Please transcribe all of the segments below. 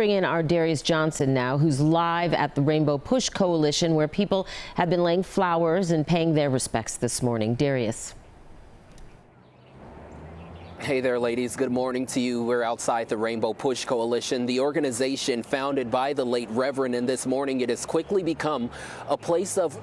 bring in our Darius Johnson now, who's live at the Rainbow Push Coalition, where people have been laying flowers and paying their respects this morning. Darius. Hey there, ladies. Good morning to you. We're outside the Rainbow Push Coalition, the organization founded by the late Reverend, and this morning it has quickly become a place of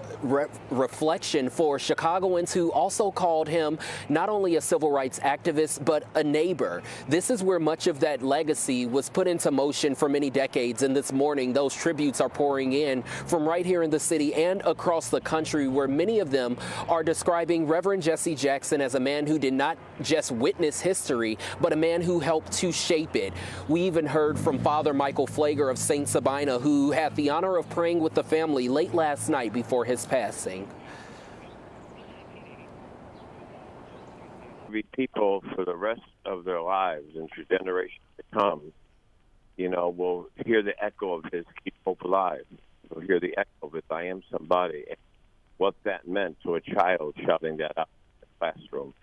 reflection for Chicagoans who also called him not only a civil rights activist, but a neighbor. This is where much of that legacy was put into motion for many decades, and this morning those tributes are pouring in from right here in the city and across the country, where many of them are describing Reverend Jesse Jackson as a man who did not just witness history, but a man who helped to shape it. We even heard from Father Michael Flager of St. Sabina, who had the honor of praying with the family late last night before his passing. People for the rest of their lives and for generations to come, will hear the echo of his "Keep Hope Alive." Will hear the echo of his "I am somebody," and what that meant to a child shouting that out in the classroom.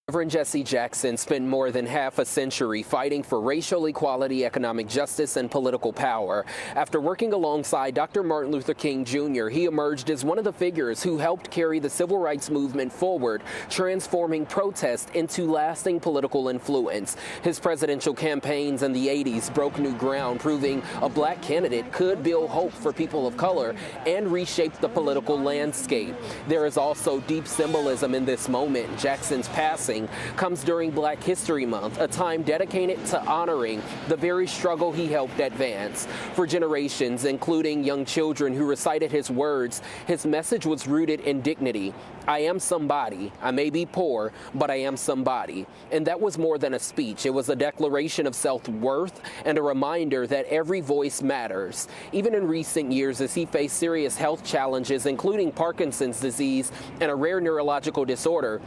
Reverend Jesse Jackson spent more than half a century fighting for racial equality, economic justice, and political power. After working alongside Dr. Martin Luther King Jr., he emerged as one of the figures who helped carry the civil rights movement forward, transforming protest into lasting political influence. His presidential campaigns in the 80s broke new ground, proving a black candidate could build hope for people of color and reshape the political landscape. There is also deep symbolism in this moment. Jackson's passing comes during Black History Month, a time dedicated to honoring the very struggle he helped advance. For generations, including young children who recited his words, his message was rooted in dignity. I am somebody. I may be poor, but I am somebody. And that was more than a speech. It was a declaration of self-worth and a reminder that every voice matters. Even in recent years, as he faced serious health challenges, including Parkinson's disease and a rare neurological disorder,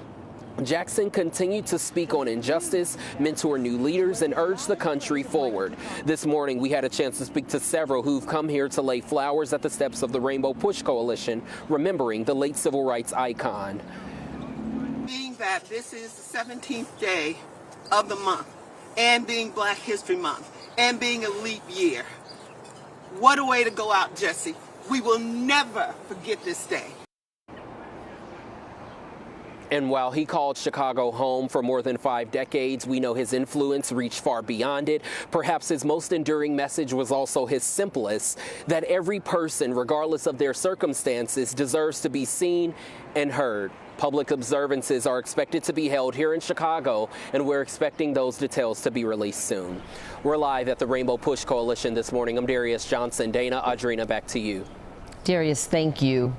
Jackson continued to speak on injustice, mentor new leaders, and urge the country forward. This morning, we had a chance to speak to several who've come here to lay flowers at the steps of the Rainbow Push Coalition, remembering the late civil rights icon. Being that this is the 17th day of the month, and being Black History Month, and being a leap year, what a way to go out, Jesse. We will never forget this day. And while he called Chicago home for more than 5 decades, we know his influence reached far beyond it. Perhaps his most enduring message was also his simplest, that every person, regardless of their circumstances, deserves to be seen and heard. Public observances are expected to be held here in Chicago, and we're expecting those details to be released soon. We're live at the Rainbow Push Coalition this morning. I'm Darius Johnson. Dana, Audrina, back to you. Darius, thank you.